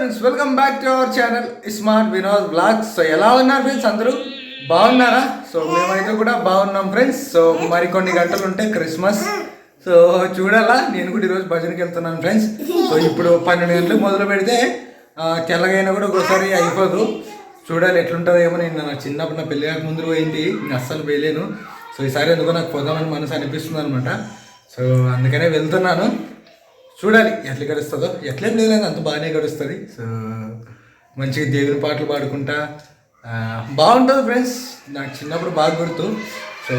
Friends, welcome back to our channel smart Vinod blogs. So ఎలా ఉన్నారు friends? అందరూ బాగున్నారా? సో మేమైతే కూడా బాగున్నాం ఫ్రెండ్స్. సో మరికొన్ని గంటలు ఉంటే క్రిస్మస్. సో చూడాలా, నేను కూడా ఈరోజు భజనకి వెళ్తున్నాను ఫ్రెండ్స్. సో ఇప్పుడు 12 గంటలకు మొదలు పెడితే తెల్లగైనా కూడా ఒకసారి అయిపోదు. చూడాలి ఎట్లుంటుందో ఏమో. నేను నా చిన్నప్పుడు నా పెళ్ళి కాక ముందు పోయింది, నేను అస్సలు పోయలేను. సో ఈసారి ఎందుకో నాకు పోదామని మనసు అనిపిస్తుంది అనమాట. సో అందుకనే వెళ్తున్నాను. చూడాలి ఎట్లా గడుస్తుందో. ఎట్లేం లేదు, అంత బాగానే గడుస్తుంది. సో మంచిగా దేవుని పాటలు పాడుకుంటా బాగుంటుంది ఫ్రెండ్స్. నాకు చిన్నప్పుడు బాగా గుర్తు. సో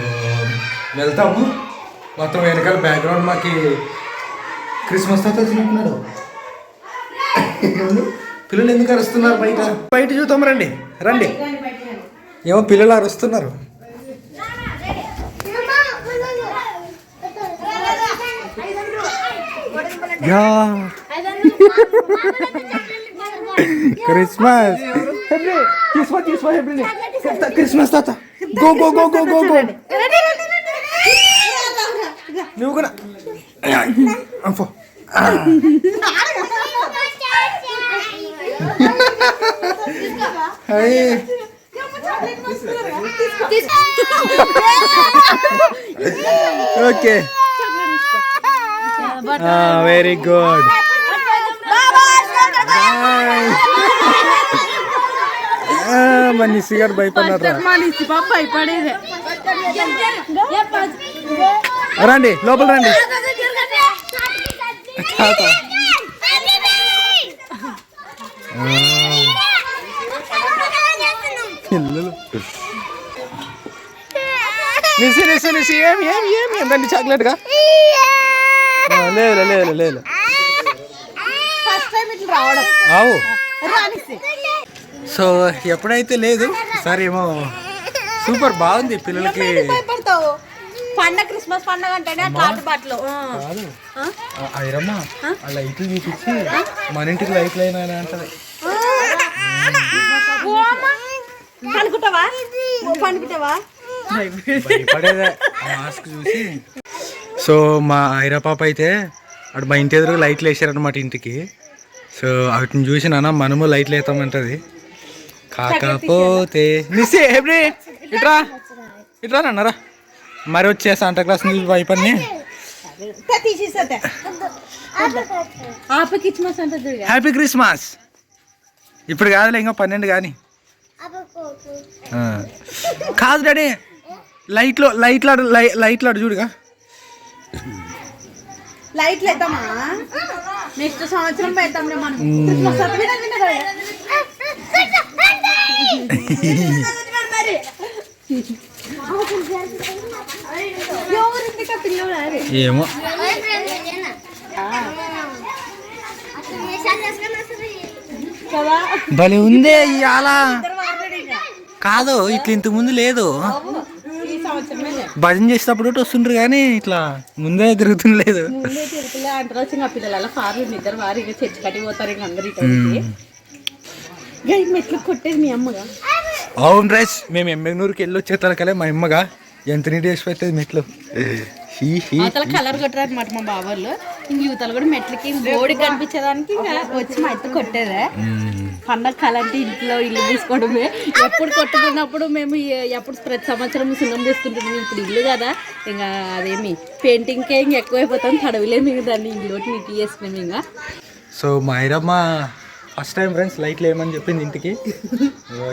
వెళ్తాము. మొత్తం వెనకాల బ్యాక్గ్రౌండ్ మాకు క్రిస్మస్ తాత వచ్చినట్టున్నాడు. పిల్లలు ఎందుకు అరుస్తున్నారు? బయట చూద్దాం, రండి రండి. ఏమో పిల్లలు అరుస్తున్నారు. క్రిస్మస్ క్రిస్మస్ తాత go go go go go go. నువ్వు కూడా ఓకే, వెరీ గుడ్. మనిషి గారు భయపడ్డారు. రండి లోపల రండి. నిసి నిసి నిసి ఏమి ఏమి ఏమి ఎంతండి చాక్లెట్గా? లేదు లేదు లేదు. అవు సో ఎప్పుడైతే లేదు సరే ఏమో సూపర్ బాగుంది పిల్లలకి. పండగ క్రిస్మస్ పండగ అంటేనే బాటలు కాదు. ఐరమ్మ ఆ లైట్లు చూపించి మన ఇంటికి లైట్లు అయినా అంటది. భయపడేదే మాస్క్ చూసి. సో మా ఐరా పాప అయితే అటు మా ఇంటి ఎదురు లైట్లు వేసారనమాట ఇంటికి. సో వాటిని చూసి నాన్న మనము లైట్లు వేస్తామంటది. కాకపోతే మిస్సీ ఎప్పుడు ఇట్రా ఇట్రా అన్నారా మరి వచ్చే శాంటా క్లాస్ ని వైపన్ని హ్యాపీ క్రిస్మస్. ఇప్పుడు కాదులే, ఇంకా 12 కానీ కాదు డాడీ. లైట్లు చూడుగా. లైట్లు వేద్దామా? నెక్స్ట్ సంవత్సరం పెడతాంలే మనం. ఏమో భలే ఉందే ఇవాళ. కాదు ఇట్లా ఇంత ముందు లేదు. భజన చేసేటప్పుడు వస్తుంటారు కానీ ఇట్లా ముందే తిరుగుతుండలేదు. మెట్లు కొట్టేది మీ అమ్మగా? అవును రైస్, మేము ఎమ్మెగ్నూరుకి వెళ్ళి వచ్చేతలకలే మా అమ్మగా ఎంత నీట్ చేసి పెట్టేది మెట్లు. కలర్ కొట్టారు అనమాట మా బాబాళ్ళు. ఇంక యువతలు కూడా మెట్లకి బోడి కనిపించేదానికి ఇంకా వచ్చి మా అయితే కొట్టేదే. పండగ కలంటే ఇంట్లో ఇల్లు తీసుకోవడమే. ఎప్పుడు కొట్టుకున్నప్పుడు మేము ఎప్పుడు ప్రతి సంవత్సరం సున్నం తీసుకుంటున్నాం. ఇప్పుడు ఇల్లు కదా, ఇంకా అదేమి పెయింటింగ్కే ఇంక ఎక్కువైపోతాం. తడవలేము ఇంకా దాన్ని ఇంట్లోకి నీట్ చేసుకున్నాం ఇంకా. సో మా ఐరమ్మ ఫస్ట్ టైం ఫ్రెండ్స్ లైట్లు వేయమని చెప్పింది ఇంటికి.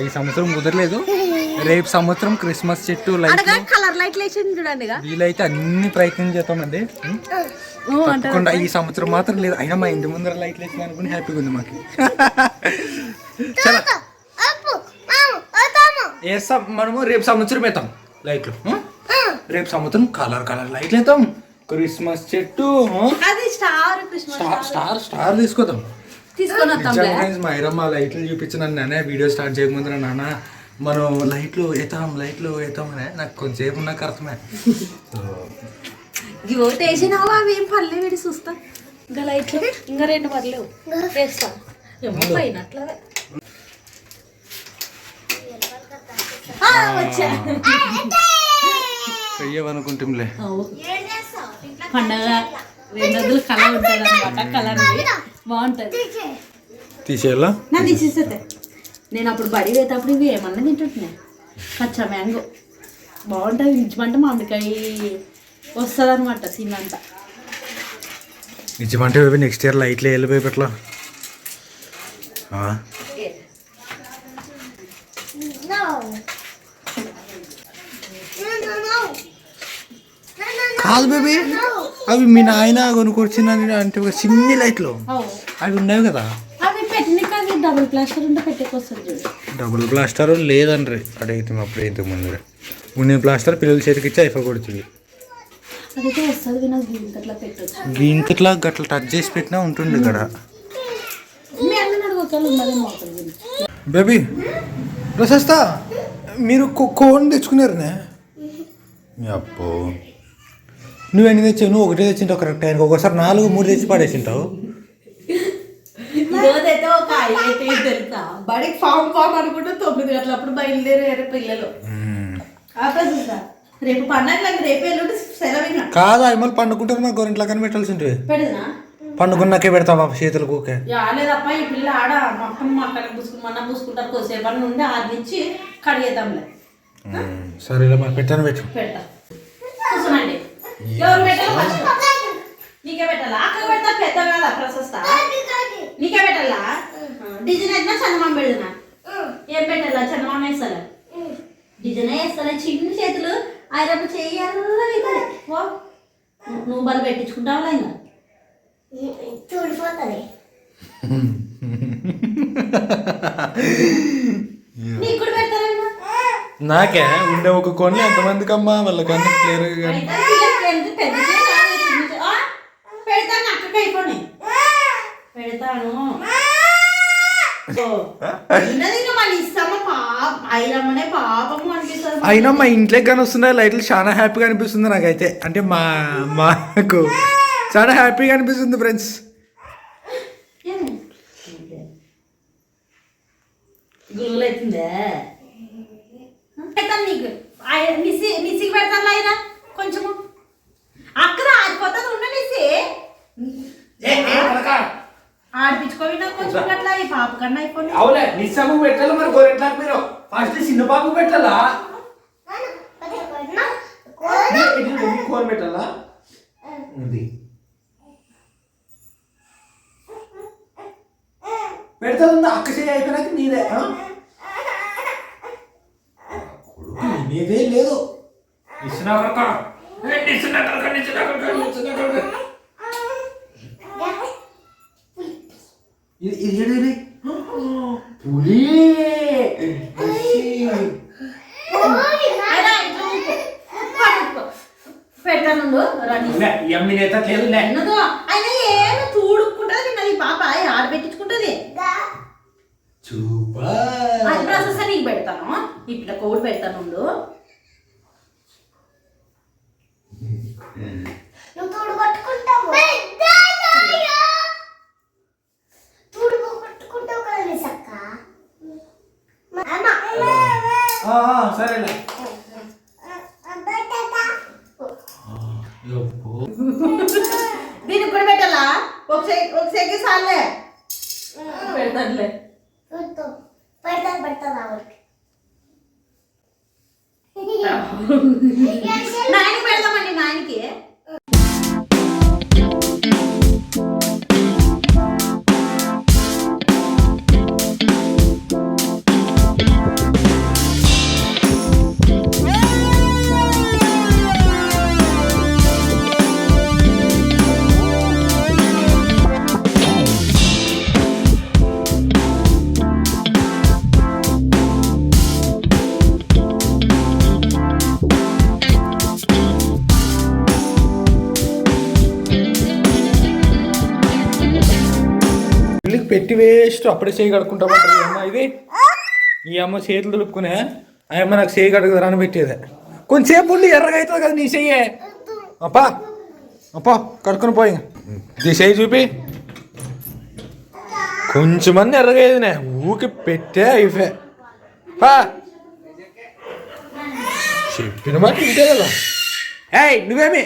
ఈ సంవత్సరం కుదరలేదు. రేపు సంవత్సరం క్రిస్మస్ చెట్టు లైట్లు కలర్ లైట్లు వేసింది చూడండి. వీలైతే అన్ని ప్రయత్నం చేస్తామండి. తప్పకుండా ఈ సంవత్సరం మాత్రం లేదు. అయినా మా ఇంటి ముందర లైట్లు వేసిన అనుకుని హ్యాపీగా ఉంది మాకు. వేస్తాం మనము. రేపు సంవత్సరం వేస్తాం లైట్లు. రేపు సంవత్సరం కలర్ లైట్లు వేస్తాం. క్రిస్మస్ చెట్టు స్టార్ తీసుకొద్దాం. మా ఐరమ్మ లైట్లు చూపించిన నాన్న వీడియో స్టార్ట్ చేయకముందు నాన్న మనం లైట్లు వేస్తాం అనే నాకు కొంచెంసేపు నాకు అర్థమే. ఒకటి వేసినావా అవి ఏం పర్లేదు వీడి చూస్తా. ఇంకా లైట్లు ఇంకా 2 పర్లేవు వేస్తా. చెయ్యవనుకుంటాంలే. పండగ 2 రోజులు కలర్ ఉంటుంది అనమాట. కలర్ బాగుంటుంది. తీసేయాలా నా తీసేసేదే నేను అప్పుడు బడి వేసేటప్పుడు ఇవి ఏమన్నా తింటుంటున్నాయి కచ్చా మ్యాంగో బాగుంటుంది ఇచ్చమంటే మామిడికాయ వస్తుంది అనమాట తిన్నంత నిజమంటే బేబీ నెక్స్ట్ ఇయర్ లైట్లో వెళ్ళిపోయి పెట్టలా కాదు బేబీ అవి మీ నాయన కొనుక్కొచ్చిన అంటే ఒక చిన్ని లైట్లు అవి ఉన్నాయి కదా అవి పెట్టినకి అది డబుల్ ప్లాస్టర్ ఉంటే పెట్టేకొస్తుంది చూడు డబుల్ ప్లాస్టర్ లేదండ్రి అడిగితే అప్పుడు ఇంతకు ముందు ఉండిన ప్లాస్టర్ పిల్లల చేతికి ఇచ్చి అయిపోయి కొడుతుంది అదైతే వస్తుంది నాకు గీంతట్లా పెట్టచ్చు గీంతట్లా గట్ల టచ్ చేసి పెట్టినా ఉంటుంది ఇక్కడ మీ అన్న అడుగుతాను ఉన్నదేమో అవుతుంది బేబీ ప్రశస్త మీరు కోన్ తెచ్చుకున్నారనే మీ అప్పో నువ్వెన్ని తెచ్చావు నువ్వు ఒకటే తెచ్చింటావు కరెక్ట్ టైంకి ఒకసారి 4-3 తెచ్చి పడేసింటావు ఈరోజైతే ఒక అయితే తెలుసా బడికి ఫామ్ అనుకుంటూ 9 గంటలప్పుడు బయలుదేరారు పిల్లలు చూసా రేపు పండగ రేపు ఎల్లుండి సెలవు కాదు అమ్మలు పండుకుంటారు మరి గోరింట్లా కానీ పెట్టాల్సింటివి పెడదా పండుకున్నాకే పెడతావా చేతులకు ఊకే లేదప్ప ఈ పిల్ల ఆడ మొత్తం అక్కడ పూసుకున్నా పూసుకుంటారు కొద్దిసేపు అని ఉండి ఆదించి కడిగేద్దాంలే సరేలే మరి పెట్టాను పెడతా కూర్చోనండి ఎవరు పెట్టాలి ఫస్ట్ నీకే పెట్టాలా అక్కడ పెడతా పెద్ద కాదా ప్రశస్త నీకే పెట్టాలా డిజైన్ అయితే చందమామ పెడదునా ఏం పెట్టాలా చందమామ వేస్తారా డిజైన్ వేస్తారా చిన్న చేతులు ఆయన చెయ్యాలి నువ్వు బలు పెట్టించుకుంటావులా ఇంకా చూడిపోతుంది నీకు కూడా పెడతారా నాకే ఉండే ఒక కొన్ని ఎంతమందికి అమ్మా వాళ్ళకన్నా క్లియర్గా పెడతాను అక్కడికి అయిపోయి పెడతాను అయినా మా ఇంట్లోకి కానీ వస్తున్నాయి లైట్లు చాలా హ్యాపీగా అనిపిస్తుంది నాకైతే అంటే మాకు చాలా హ్యాపీగా అనిపిస్తుంది ఫ్రెండ్స్ గురువులైతుందే పెడతాను నీకు మిస్సికి పెడతాను ఆయన కొంచెము అక్కడ ఆడిపోతుంది ఉండ నిసి ఆడిపించుకోవి నాకు కొంచెం అట్లా ఈ పాప కన్నా అయిపోయింది అవులే నిస్సము పెట్టాలి మరి గోరెట్లా మీరు ఫస్ట్ చిన్న పాపకు పెట్టాలా కోన్ పెట్టాలా ఉంది పెడతా అక్క చేయి అయిపోయినాక నీదే నీదే లేదు ఇది పులి పెట్టాను ఆయన ఏమి చూడుకుంటుంది నిన్న ఈ పాప ఆడబెట్టించుకుంటుంది అది ప్రాసెస్ నీకు పెడతాను ఇట్లా కోడ్ పెడతాను సరేలే దీనికి కూడా పెట్టాలా ఒక సెకండ్ సార్లే పెడతానులే నాయనకి పెడతామండి నాయనకి పెట్టి వేస్ట్ అప్పుడే చేయి కడుక్కుంటామంటారు ఈ అమ్మ ఇది ఈ అమ్మ చేతులు దులుపుకునే ఆ అమ్మ నాకు చేయి కడుగుదరా అని పెట్టేదే కొంచెంసేపు ఉండి ఎర్రగా అవుతుంది కదా నీ చెయ్యే అప్పా కడుక్కుని పోయి ఇది చేయి చూపి కొంచెమంది ఎర్రగా అయ్యేదినే ఊకి పెట్టే అయిపోయా పా చెప్పిన మాట ఇంతే కదా ఏయ్ నువ్వేమి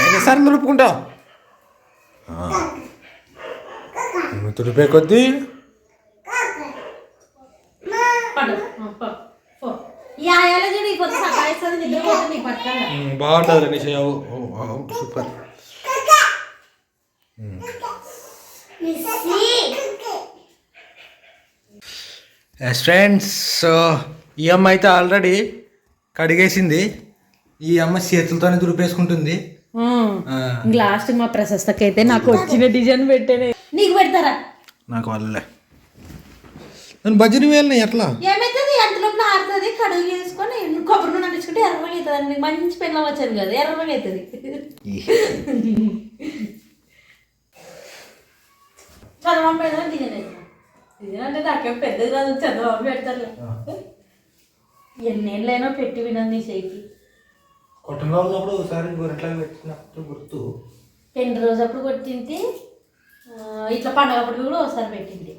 ఎన్నిసార్లు దులుపుకుంటావు తుడిపే కొద్దీ బాగుంటుంది నిషయ సూపర్. ఎస్ ఫ్రెండ్స్, సో ఈ అమ్మ అయితే ఆల్రెడీ కడిగేసింది. ఈ అమ్మ చేతులతోనే దులిపేసుకుంటుంది. లాస్ట్ మా ప్రశస్తకి అయితే నాకు వచ్చిన డిజైన్ పెట్టేనే నీకు పెడతారా? నాకు వాళ్ళే నేను భజన వేయాలి ఎట్లా ఏమైతుంది అంతలోపు ఆడుతుంది. కడుగు చేసుకొని కొబ్బరి నూనె తెచ్చుకుంటే ఎర్రగా అవుతుంది. మంచి పెళ్ళం వచ్చేది కదా, ఎర్రగా అవుతుంది. చదవం పెడతాం డిజైన్ అవుతుంది. డిజైన్ అంటే నాకేం పెద్దది కాదు, చదవం పెడతారు. ఎన్నేళ్ళైనా పెట్టి వినదు నీ చేయికి. కొట్టంలో ఉన్నప్పుడు ఒకసారి గొర్రెట్లా పెట్టినప్పుడు గుర్తు. పెళ్లి రోజు అప్పుడు కొట్టింది, ఇట్లా పండగ అప్పుడు కూడా ఒకసారి పెట్టింది.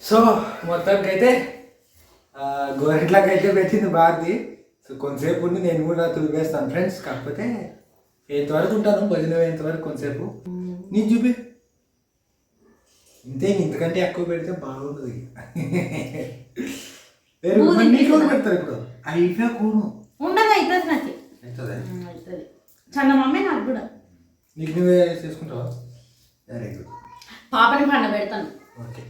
సో మొత్తానికి అయితే గోరెంట్లోకి అయితే పెట్టింది భారతి. సో కొంతసేపు ఉండి నేను కూడా తులిపేస్తాను ఫ్రెండ్స్. కాకపోతే ఎంతవరకు ఉంటాను, భజన ఎంతవరకు కొంతసేపు నేను చూపి ఇంతే. ఇంతకంటే ఎక్కువ పెడితే బాగుంటుంది. నీకు పెడతారు ఇప్పుడు అయిపోయా కూను ఉండగా అవుతుంది. నాకు అవుతుంది చన్న మమ్మీ నాకు కూడా. నీకు నువ్వే చేసుకుంటావా? Very good. పాపని పండ పెడతాను. ఓకే.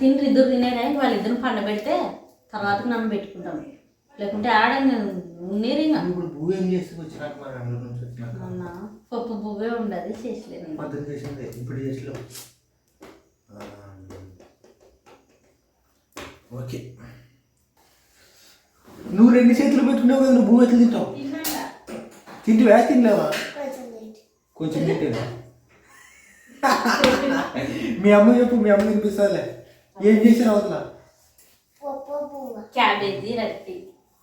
తిండ్రు ఇద్దరు తినేనే, వాళ్ళిద్దరు పండ పెడితే తర్వాత నన్ను పెట్టుకుంటాను. లేకుంటే ఆడ ఉన్నీరు ఇంకా పువ్వు ఏం చేస్తే వచ్చినాక మరి అందులో నుంచి వచ్చినాక పప్పు పువ్వే ఉండదు. చేసలేదు పద్ధతి చేసింది ఇప్పుడు చేసలేవు. ఓకే. నువ్వు 2 చేతులు పెట్టుకున్నావు కదా, నువ్వు పువ్వు ఎట్లా తింటావు? తింటివా తినలేవా? కొంచెం తింటేనా? మీ అమ్మ చెప్పు, మీ అమ్మ తినిపిస్తాలే. ఏం చేసిన అవతల? క్యాబేజీ రొట్టి.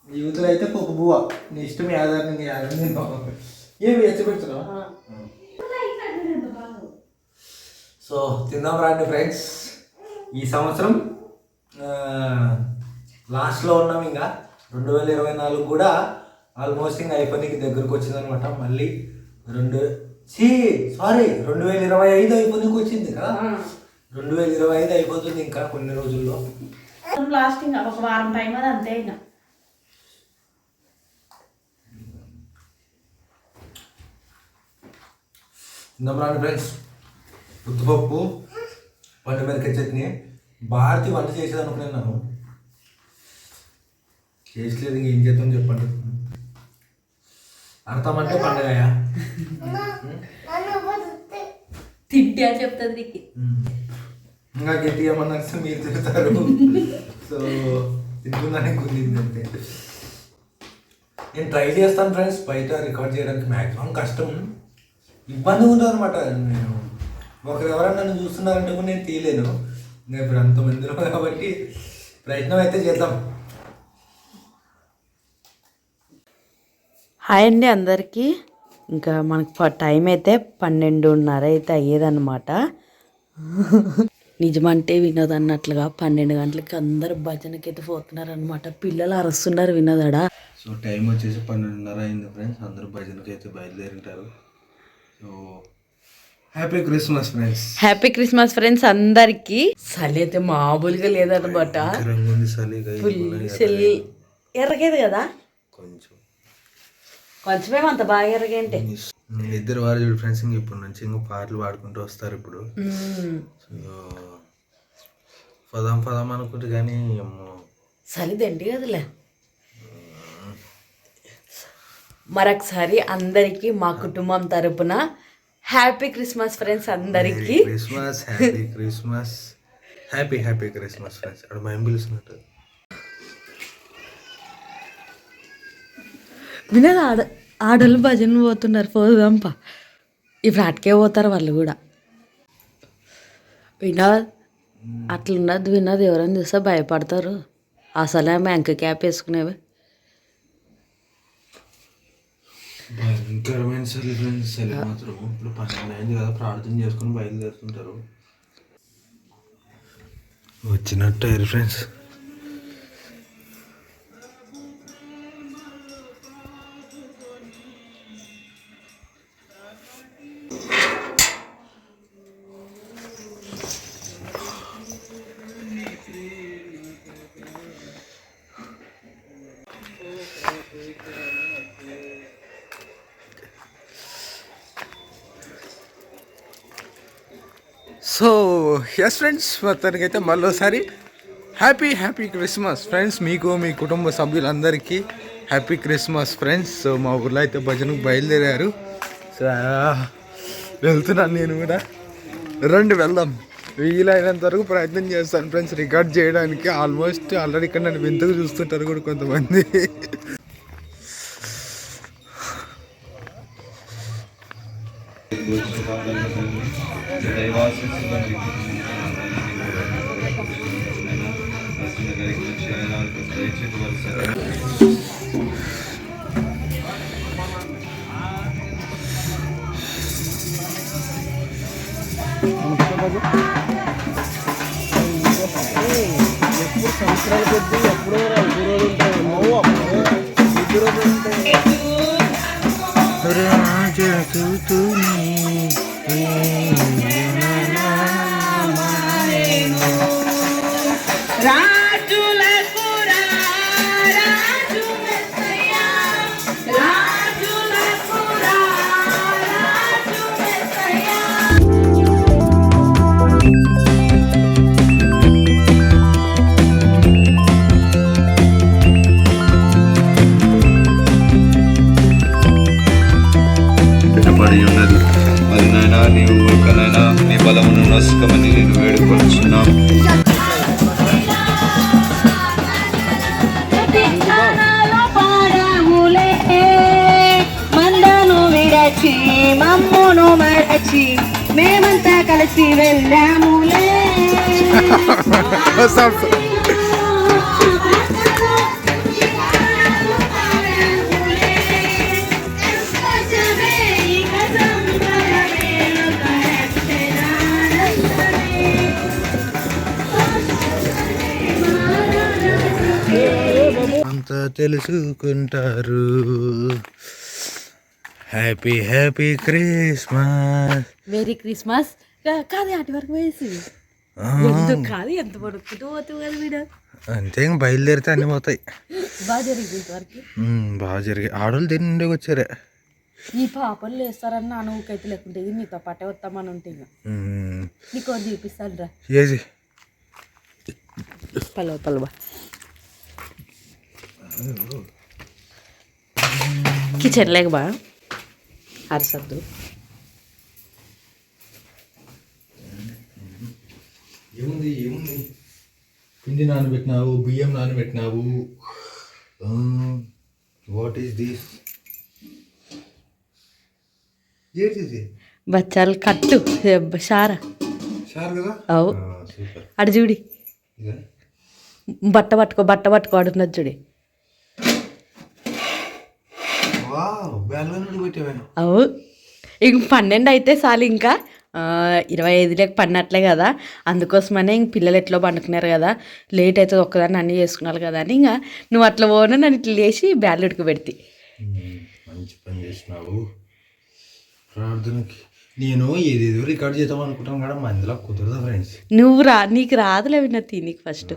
యువతలు అయితే పప్పు బువ్వ. నీ ఇష్టం ఆధారం తిన్నావు. ఏమి ఎచ్చబెడుతున్నావా? సో తిందాం రండి ఫ్రెండ్స్. ఈ సంవత్సరం లాస్ట్లో ఉన్నాం. ఇంకా 2024 కూడా ఆల్మోస్ట్ ఇంకా అయిపోయినకి దగ్గరకు వచ్చిందనమాట. మళ్ళీ 2025 అయిపోయినకి వచ్చింది కదా. 2025 అయిపోతుంది ఇంకా కొన్ని రోజుల్లో. లాస్ట్ ఇంకా ఒక వారం టైం అది అంతే. ఇంకా తిందాం రండి ఫ్రెండ్స్. ఉద్దుపప్పు, పండుమిరకాయ చట్నీ. భారతి వంట చేసేది అనుకున్నాను, చేసలేదు. ఇంకేం చేద్దాం చెప్పండి. అర్థమంటే పండగయా తింటే అని చెప్తుంది. ఇంకా గట్టి ఏమన్నా మీరు తిడతారు. సో తింటుందని కుదిరింది అంతే. నేను ట్రై చేస్తాను ఫ్రెండ్స్. బయట రికార్డ్ చేయడానికి మ్యాక్సిమం కష్టం, ఇబ్బందిగా ఉంటుంది అనమాట. నేను ఒకరు ఎవరైనా నన్ను చూస్తున్నారంటే కూడా నేను తీయలేను. ఇంకా ఇప్పుడు అంతమందిలో కాబట్టి ప్రయత్నం అయితే చేద్దాం. హాయ్ అండి అందరికీ. ఇంకా మనకు టైం అయితే 12:30 అయితే అయ్యేదన్నమాట. నిజమంటే వినోద్ అన్నట్లుగా 12 గంటలకి అందరు భజనకి అయితే పోతున్నారు అనమాట. పిల్లలు అరుస్తున్నారు వినోదడ. సో టైం వచ్చేసి 12:30 అయింది ఫ్రెండ్స్. అందరూ భజనకి అయితే బయలుదేరింటారు. So happy Christmas friends. Happy Christmas friends అందరికి. చలి అయితే మామూలుగా లేదన్నమాట. చలి ఎర్రగేది కదా, కొంచెమేమో అంత బాగా ఎర్రగేంటే. ఇద్దరు వారు చూడు ఫ్రెండ్స్. ఇంక ఇప్పటి నుంచి ఇంకా పాటలు పాడుకుంటూ వస్తారు ఇప్పుడు. సో పదాం అనుకుంటే కానీ చలి దండి కదలే. మరొకసారి అందరికి మా కుటుంబం తరపున హ్యాపీ క్రిస్మస్ ఫ్రెండ్స్ అందరికి. Christmas happy Christmas happy Christmas friends. అక్కడ మేము పిలుస్తున్నట్టు వినోద్ ఆడోళ్ళు భజన పోతున్నారు. పోదాంపా, ఇప్పుడు అటుకే పోతారు వాళ్ళు కూడా. వినోద్ అట్లున్నది వినోద్, ఎవరైనా చూస్తే భయపడతారు. అసలే బ్యాంక్ క్యాప్ వేసుకునేవి. భయంకరమైన చలి ఫ్రెండ్స్. చలి మాత్రం ఇప్పుడు 12 అయింది కదా, ప్రార్థన చేసుకుని బయలుదేరుతుంటారు. వచ్చినట్టు అయ్యారు ఫ్రెండ్స్. సో ఎస్ ఫ్రెండ్స్, మొత్తానికి అయితే మళ్ళీసారి హ్యాపీ క్రిస్మస్ ఫ్రెండ్స్. మీకు మీ కుటుంబ సభ్యులందరికీ హ్యాపీ క్రిస్మస్ ఫ్రెండ్స్. సో మా ఊర్లో అయితే భజనకు బయలుదేరారు. సో వెళ్తున్నాను నేను కూడా. రండి వెళ్దాం. వీలైనంత వరకు ప్రయత్నం చేస్తాను ఫ్రెండ్స్ రికార్డ్ చేయడానికి. ఆల్మోస్ట్ ఆల్రెడీ ఇక్కడ నన్ను వింతగా చూస్తుంటారు కూడా కొంతమంది. ఎప్పుడు సంవత్సరాల కొద్ది ఎప్పుడో 5 రోజులు ఉంటాయి. ఉన్నది మరి నాయన, నీవు ఒకనైనా నీ బలమును నసుకమని నేను వేడుకొనుచున్నాం. మందను విడచి మమ్మును మరచి మేమంతా కలిసి వెళ్ళాములే. అంతా తెలుసుకుంటారు. Happy Christmas. వెరీ క్రిస్మస్ కాదు అటు వరకు వేసి కాదు ఎంత పడుకుంటూ పోతావు కదా వీడు. అంతే ఇంక బయలుదేరితే అన్నీ పోతాయి. బాగా జరిగింది ఇంతవరకు. బాగా జరిగాయి. ఆడోళ్ళు దీని నుండి వచ్చారే. ఈ పాపలు లేస్తారని నాన్న ఊకైతే లేకుంటే నీతో పాటే వస్తామని ఉంటే నీకు చూపిస్తాను రా. ఏది పలవ కిచెన్ లేక బా అరసద్దు. ఏముంది పిండి నానబెట్టినావు, బియ్యం నానబెట్టినావు. What is this? ఏంటిది? బచ్చాలు కట్టు షారా కదా. అవు అడు చూడి బట్ట పట్టుకో అడున్నది చూడి. అవు ఇంక 12 అయితే చాలు. ఇంకా 25 పడినట్లే కదా. అందుకోసమనే ఇంక పిల్లలు ఎట్లో పండుకున్నారు కదా, లేట్ అవుతుంది ఒక్కదాన్ని అన్నీ చేసుకున్నారు కదా అని ఇంకా నువ్వు అట్లా పోను నన్ను ఇట్లా లేచి బ్యాళ్ళు ఉడికి పెడితే. మంచి పని చేసినావు. ప్రార్థనకి నేను ఏదేదో రికార్డ్ చేద్దాం అనుకుంటాం కదా, మందిలో కుదరదా ఫ్రెండ్స్. నీకు రాదులే విన్నతి. నీకు ఫస్ట్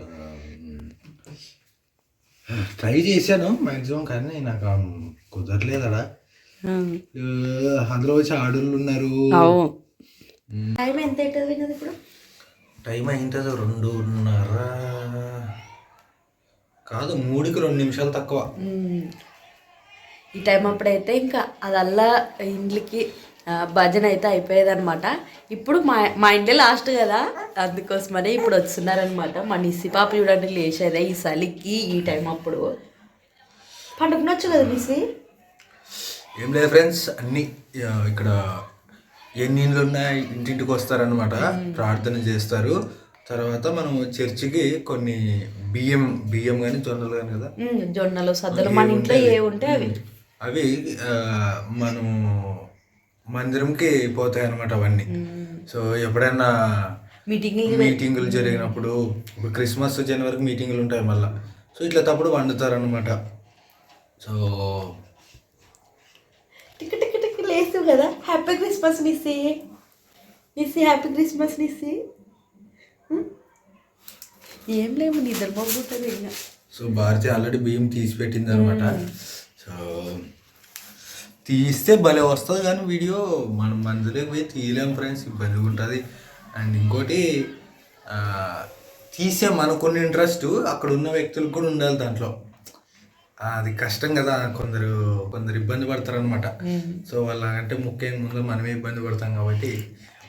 ట్రై చేశాను మ్యాక్సిమం, కానీ నాకు కుదరలేదా. అందులో వచ్చి ఆడోళ్ళు ఉన్నారు. టైం ఎంత అవుతుంది విన్నది ఇప్పుడు? టైం అయింటుంది 2:30 కాదు 3కి 2 నిమిషాలు తక్కువ. ఈ టైం అప్పుడైతే ఇంకా అదల్లా ఇండ్లకి భజన అయితే అయిపోయేది అనమాట. ఇప్పుడు మా ఇంట్లో లాస్ట్ కదా, అందుకోసమనే ఇప్పుడు వస్తున్నారనమాట. మా నిస్సి పాప చూడండి లేచేదే ఈ చలికి ఈ టైం అప్పుడు. పండుకునొచ్చు కదా నిస్సి. ఏం లేదు ఫ్రెండ్స్, అన్నీ ఇక్కడ ఎన్ని ఇండ్లు ఉన్నాయి ఇంటింటికి వస్తారనమాట, ప్రార్థన చేస్తారు. తర్వాత మనం చర్చికి కొన్ని బియ్యం బియ్యం కానీ జొన్నలు కానీ కదా జొన్నలు సద్దలు మన ఇంట్లో ఏ ఉంటే అవి అవి మనం మందిరంకి పోతాయి అన్నమాట అవన్నీ. సో ఎప్పుడైనా మీటింగులు జరిగినప్పుడు ఇప్పుడు క్రిస్మస్ జనవరికి మీటింగులు ఉంటాయి మళ్ళీ. సో ఇట్లా తప్పుడు వండుతారనమాట. సో టిక్ టిక్ టిక్ లేసు కదా. Happy Christmas Nissi Nissi, happy Christmas Nissi. ఏం లేవు నిద్ర బాగుంటుంది ఇంకా. సో భారతి ఆల్రెడీ బియ్యం తీసి పెట్టింది అనమాట. సో తీస్తే భలే వస్తుంది కానీ వీడియో మనం మందులోకి పోయి తీయలేం ఫ్రెండ్స్, ఇబ్బందిగా ఉంటుంది. అండ్ ఇంకోటి తీసే మనకున్న ఇంట్రెస్ట్ అక్కడ ఉన్న వ్యక్తులకు కూడా ఉండాలి దాంట్లో. అది కష్టం కదా, కొందరు ఇబ్బంది పడతారు అనమాట. సో వాళ్ళంటే ముఖ్యంగా ముందు మనమే ఇబ్బంది పడతాం కాబట్టి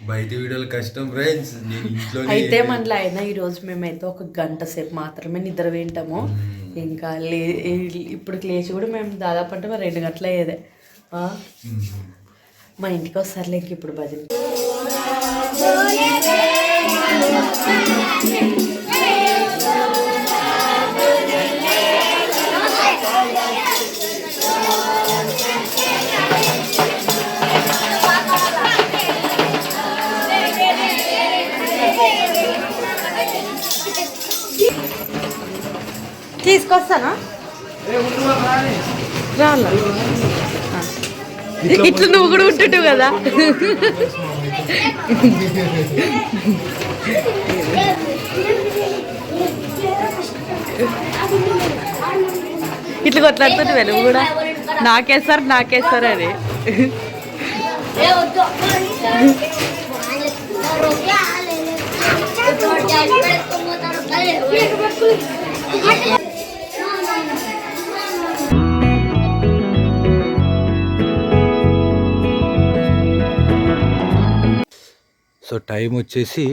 బయట వీడియోలు కష్టం ఫ్రెండ్స్. నేను ఇంట్లో అయితే మనలో అయినా ఈరోజు మేమైతే 1 గంట సేపు మాత్రమే నిద్ర వింటాము. ఇంకా ఇప్పుడు లేచి కూడా మేము దాదాపు అంటే 2 గంటలు అయ్యేదే. మా ఇంటికి వస్తారులే ఇంక ఇప్పుడు భజన. తీసుకొస్తానా రాలా ఇట్లా నువ్వు కూడా ఉంటుంటావు కదా. ఇట్లా కొట్లాడుతుంటే నువ్వు కూడా నాకేస్తారు అని. సో టైం వచ్చేసి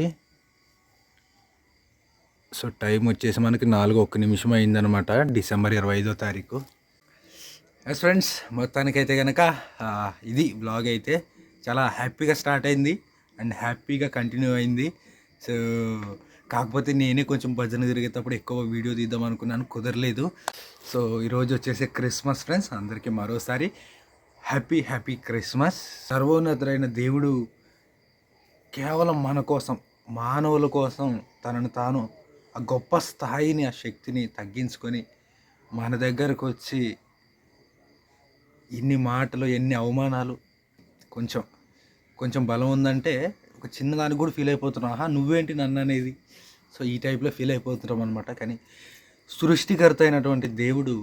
మనకి 4:01 అయిందనమాట, డిసెంబర్ 25వ తారీఖు. ఎస్ ఫ్రెండ్స్, మొత్తానికైతే కనుక ఇది బ్లాగ్ అయితే చాలా హ్యాపీగా స్టార్ట్ అయింది అండ్ హ్యాపీగా కంటిన్యూ అయింది. సో కాకపోతే నేనే కొంచెం భజన తిరిగేటప్పుడు ఎక్కువ వీడియో తీద్దాం అనుకున్నాను, కుదరలేదు. సో ఈరోజు వచ్చేసి క్రిస్మస్ ఫ్రెండ్స్, అందరికీ మరోసారి హ్యాపీ క్రిస్మస్. సర్వోన్నతుడైన దేవుడు కేవలం మన కోసం, మానవుల కోసం తనను తాను ఆ గొప్ప స్థాయిని, ఆ శక్తిని తగ్గించుకొని మన దగ్గరకు వచ్చి ఇన్ని మాటలు, ఎన్ని అవమానాలు, కొంచెం బలం ఉందంటే ఒక చిన్నదానికి కూడా ఫీల్ అయిపోతున్నాం. నువ్వేంటి నన్ను అనేది. సో ఈ టైప్లో ఫీల్ అయిపోతున్నాం అనమాట. కానీ సృష్టికర్త అయినటువంటి దేవుడు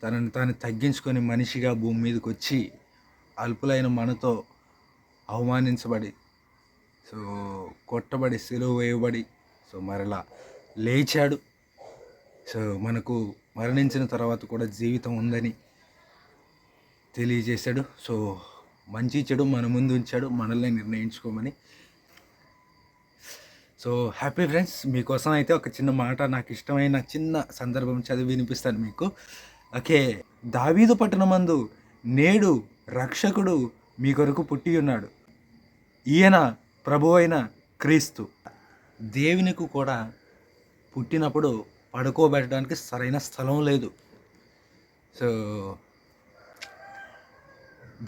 తనని తాను తగ్గించుకొని మనిషిగా భూమి మీదకి వచ్చి అల్పులైన మనతో అవమానించబడి, సో కొట్టబడి, సిలువ వేయబడి, సో మరలా లేచాడు. సో మనకు మరణించిన తర్వాత కూడా జీవితం ఉందని తెలియజేశాడు. సో మంచి చెడు మన ముందు ఉంచాడు, మనల్ని నిర్ణయించుకోమని. సో హ్యాపీ ఫ్రెండ్స్, మీకోసం అయితే ఒక చిన్న మాట, నాకు ఇష్టమైన చిన్న సందర్భం చదివి వినిపిస్తాను మీకు. ఓకే. దావీదు పట్టణమందు నేడు రక్షకుడు మీ కొరకు పుట్టి ఉన్నాడు, ఈయన ప్రభు అయిన క్రీస్తు. దేవునికి కూడా పుట్టినప్పుడు పడుకోబెట్టడానికి సరైన స్థలం లేదు. సో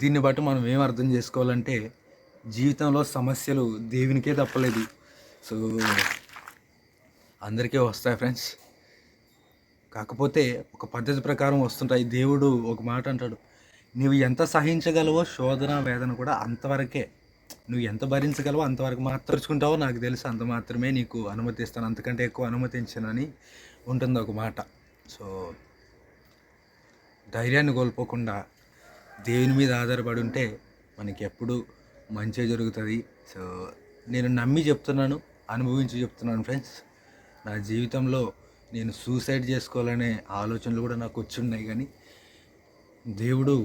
దీన్ని బట్టి మనం ఏం అర్థం చేసుకోవాలంటే జీవితంలో సమస్యలు దేవునికే తప్పలేదు. సో అందరికీ వస్తాయి ఫ్రెండ్స్, కాకపోతే ఒక పద్ధతి ప్రకారం వస్తుంటాయి. దేవుడు ఒక మాట అంటాడు, నువ్వు ఎంత సహించగలవో శోధన వేదన కూడా అంతవరకే, నువ్వు ఎంత భరించగలవో అంతవరకు మాత్రచుకుంటావో నాకు తెలుసు, అంత మాత్రమే నీకు అనుమతిస్తాను, అంతకంటే ఎక్కువ అనుమతించనని ఉంటుంది ఒక మాట. సో ధైర్యాన్ని కోల్పోకుండా దేవుని మీద ఆధారపడి ఉంటే మనకి ఎప్పుడు మంచి జరుగుతుంది. సో నేను నమ్మి చెప్తున్నాను, అనుభవించి చెప్తున్నాను ఫ్రెండ్స్. నా జీవితంలో నేను సూసైడ్ చేసుకోవాలనే ఆలోచనలు కూడా నాకు వచ్చి ఉన్నాయి, కానీ దేవుడు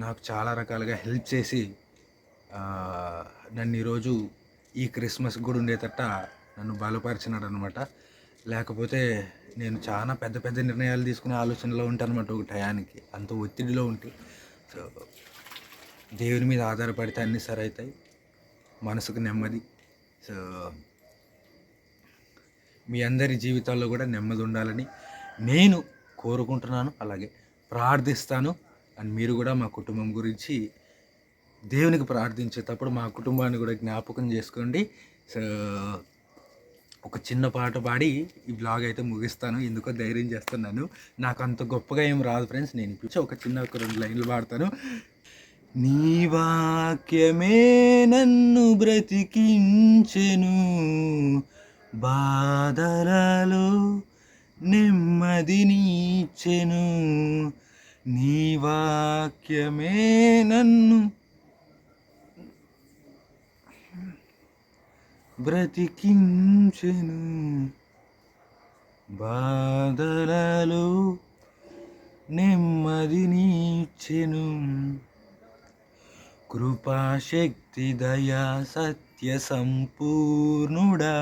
నాకు చాలా రకాలుగా హెల్ప్ చేసి నన్ను ఈరోజు ఈ క్రిస్మస్ కూడా ఉండేటట్ట నన్ను బలపరిచినాడు అనమాట. లేకపోతే నేను చాలా పెద్ద నిర్ణయాలు తీసుకునే ఆలోచనలో ఉంటాను అనమాట ఒక టయానికి, అంత ఒత్తిడిలో ఉంటే. సో దేవుని మీద ఆధారపడితే అన్నీ సరైతాయి, మనసుకు నెమ్మది. సో మీ అందరి జీవితాల్లో కూడా నెమ్మది ఉండాలని నేను కోరుకుంటున్నాను, అలాగే ప్రార్థిస్తాను. అండ్ మీరు కూడా మా కుటుంబం గురించి దేవునికి ప్రార్థించేటప్పుడు మా కుటుంబాన్ని కూడా జ్ఞాపకం చేసుకోండి. సో ఒక చిన్న పాట పాడి ఈ బ్లాగ్ అయితే ముగిస్తాను. ఎందుకో ధైర్యం చేస్తున్నాను, నాకు అంత గొప్పగా ఏం రాదు ఫ్రెండ్స్. నేను ఇప్పుడు ఒక 2 లైన్లు పాడతాను. నీ వాక్యమే నన్ను బ్రతికించెను, బాధలలో నెమ్మదినిచ్చెను. నీ వాక్యమే నన్ను బ్రతికించెను, బాధలలో నెమ్మదినిచ్చెను. కృపాశక్తి దయా సత్య సంపూర్ణుడా,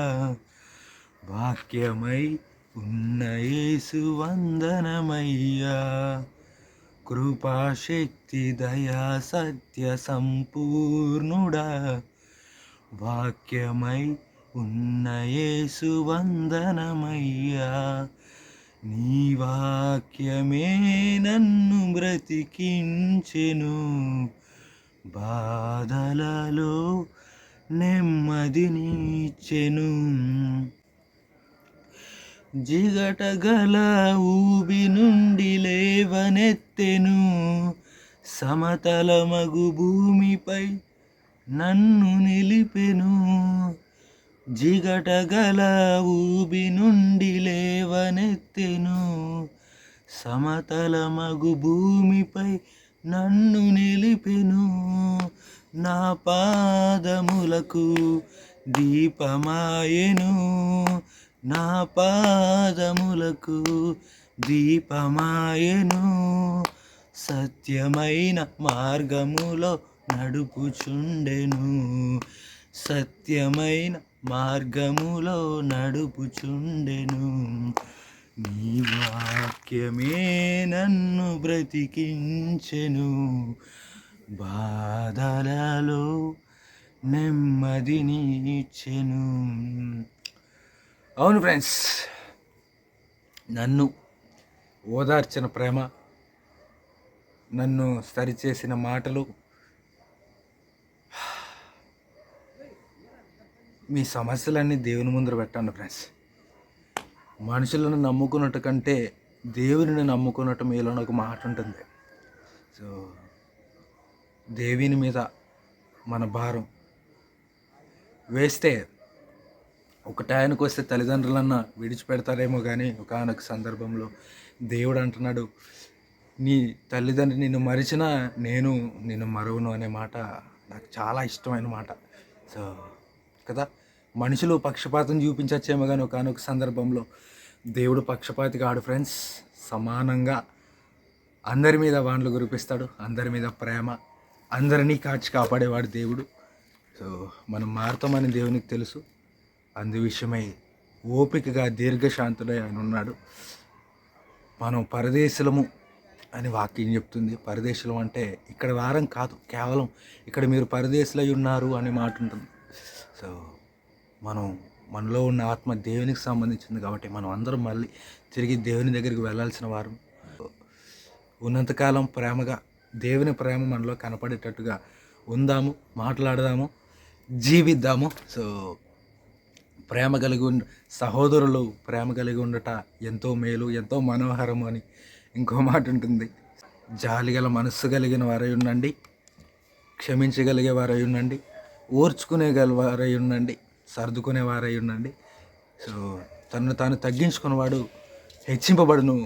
వాక్యమై ఉన్న యేసు వందనమయ్యా. కృపాశక్తి దయా సత్య సంపూర్ణుడా, వాక్యమై ఉన్న యేసు వందనమయ్యా. నీ వాక్యమే నన్ను బ్రతికించెను, బాధలలో నెమ్మదినిచ్చెను. జిగటగల ఊబి నుండి లేవనెత్తెను, సమతలమగు భూమిపై నన్ను నిలిపెను. జిగటగల ఊబి నుండి లేవనెత్తెను, సమతలమగు భూమిపై నన్ను నిలిపెను. నా పాదములకు దీపమాయెను, నా పాదములకు దీపమాయెను. సత్యమైన మార్గములో నడుపుచుండెను, సత్యమైన మార్గములో నడుపుచుండెను. నీ వాక్యమే నన్ను బ్రతికించెను, బాధలలో నెమ్మదినిచ్చెను. అవును ఫ్రెండ్స్, నన్ను ఓదార్చిన ప్రేమ, నన్ను సరిచేసిన మాటలు, మీ సమస్యలన్నీ దేవుని ముందర పెట్టండి ఫ్రెండ్స్. మనుషులను నమ్ముకున్నట్టు కంటే దేవుని నమ్ముకున్నట్టు మీలో ఒక మాట ఉంటుంది. సో దేవుని మీద మన భారం వేస్తే ఒక టైంకి వస్తే తల్లిదండ్రులన్నా విడిచిపెడతారేమో, కానీ ఒకానొక సందర్భంలో దేవుడు అంటున్నాడు, నీ తల్లిదండ్రులు నిన్ను మరిచినా నేను నిన్ను మరువను అనే మాట నాకు చాలా ఇష్టమైన మాట. సో కదా, మనుషులు పక్షపాతం చూపించచ్చేమో, కానీ ఒకానొక సందర్భంలో దేవుడు పక్షపాతి కాడు ఫ్రెండ్స్. సమానంగా అందరి మీద వాండ్లు కురిపిస్తాడు, అందరి మీద ప్రేమ, అందరినీ కాచి కాపాడేవాడు దేవుడు. సో మనం మారుతామని దేవునికి తెలుసు. అందు విషయమై ఓపికగా దీర్ఘశాంతుడై ఆయన ఉన్నాడు. మనం పరదేశులము అని వాక్యం చెప్తుంది. పరదేశులం అంటే ఇక్కడ వారం కాదు, కేవలం ఇక్కడ మీరు పరదేశులై ఉన్నారు అనే మాట ఉంటుంది. సో మనలో ఉన్న ఆత్మ దేవునికి సంబంధించింది కాబట్టి మనం అందరం మళ్ళీ తిరిగి దేవుని దగ్గరికి వెళ్ళాల్సిన వారు. ఉన్నంతకాలం ప్రేమగా దేవుని ప్రేమ మనలో కనపడేటట్టుగా ఉందాము, మాట్లాడదాము, జీవిద్దాము. సో ప్రేమ కలిగి సహోదరులు ప్రేమ కలిగి ఉండట ఎంతో మేలు, ఎంతో మనోహరము అని ఇంకో మాట ఉంటుంది. జాలిగల మనస్సు కలిగిన వారై ఉండండి, క్షమించగలిగే వారై ఉండండి, ఓర్చుకునేగల వారై ఉండండి, సర్దుకునే వారై ఉండండి. సో తనను తాను తగ్గించుకునేవాడు హెచ్చింపబడును,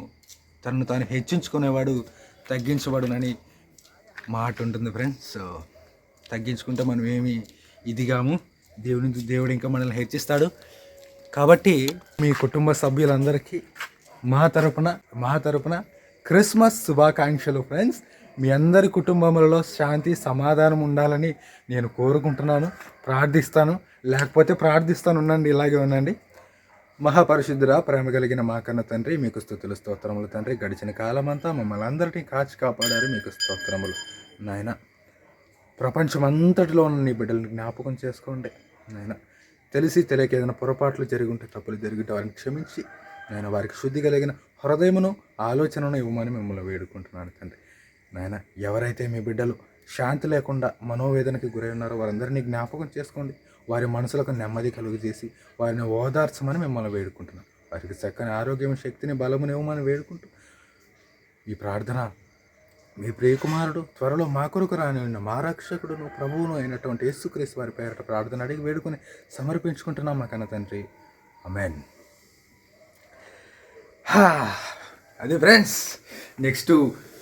తనను తాను హెచ్చించుకునేవాడు తగ్గించబడునని మాట ఉంటుంది ఫ్రెండ్స్. సో తగ్గించుకుంటే మనం ఏమి ఇదిగాము, దేవుడు ఇంకా మనల్ని హెచ్చిస్తాడు. కాబట్టి మీ కుటుంబ సభ్యులందరికీ మా తరపున క్రిస్మస్ శుభాకాంక్షలు ఫ్రెండ్స్. మీ అందరి కుటుంబములలో శాంతి సమాధానం ఉండాలని నేను కోరుకుంటున్నాను, ప్రార్థిస్తాను. లేకపోతే ప్రార్థిస్తాను, ఉండండి, ఇలాగే ఉండండి. మహాపరిశుద్ధుడా, ప్రేమ కలిగిన మా కన్న తండ్రి, మీకు స్తుతులు స్తోత్రములు తండ్రి. గడిచిన కాలమంతా మమ్మల్ని అందరినీ కాచి కాపాడారు, మీకు స్తోత్రములు నాయన. ప్రపంచమంతటిలో ఉన్న నీ బిడ్డలను జ్ఞాపకం చేసుకోండి నాయన. తెలిసి తెలియక ఏదైనా పొరపాట్లు జరిగి ఉంటే తప్పులు జరిగితే వారిని క్షమించి నేను వారికి శుద్ధి కలిగిన హృదయమును ఆలోచనను ఇవ్వమని మిమ్మల్ని వేడుకుంటున్నాను తండ్రి. నాయన ఎవరైతే మీ బిడ్డలు శాంతి లేకుండా మనోవేదనకి గురై ఉన్నారో వారందరినీ జ్ఞాపకం చేసుకోండి. వారి మనసులకు నెమ్మది కలుగు చేసి వారిని ఓదార్చమని మిమ్మల్ని వేడుకుంటున్నాను. వారికి చక్కని ఆరోగ్యం, శక్తిని, బలముని ఇవ్వమని వేడుకుంటూ ఈ ప్రార్థన మీ ప్రియకుమారుడు త్వరలో మా కొరకు రాని ఉన్న మా రక్షకుడును ప్రభువును అయినటువంటి యేసుక్రీస్తు వారి పేరట ప్రార్థన అడిగి వేడుకొని సమర్పించుకుంటున్నాం మా కన్న తండ్రి. ఆమేన్. అదే ఫ్రెండ్స్, నెక్స్ట్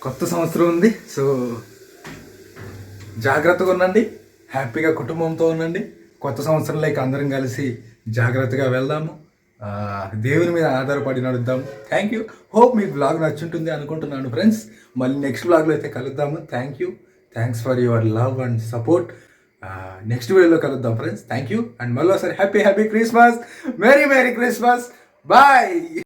కొత్త సంవత్సరం ఉంది. సో జాగ్రత్తగా ఉండండి, హ్యాపీగా కుటుంబంతో ఉండండి. కొత్త సంవత్సరంలోకి అందరం కలిసి జాగ్రత్తగా వెళ్దాము, దేవుని మీద ఆధారపడి నడుద్దాము. Thank you. హోప్ మీకు బ్లాగ్ నచ్చుంటుంది అనుకుంటున్నాను ఫ్రెండ్స్. మళ్ళీ నెక్స్ట్ బ్లాగ్లో అయితే కలుద్దాము. Thanks for your love and support. Next వీడియోలో కలుద్దాం ఫ్రెండ్స్. Thank you. అండ్ మళ్ళీ ఒకసారి happy Christmas, merry Christmas. Bye.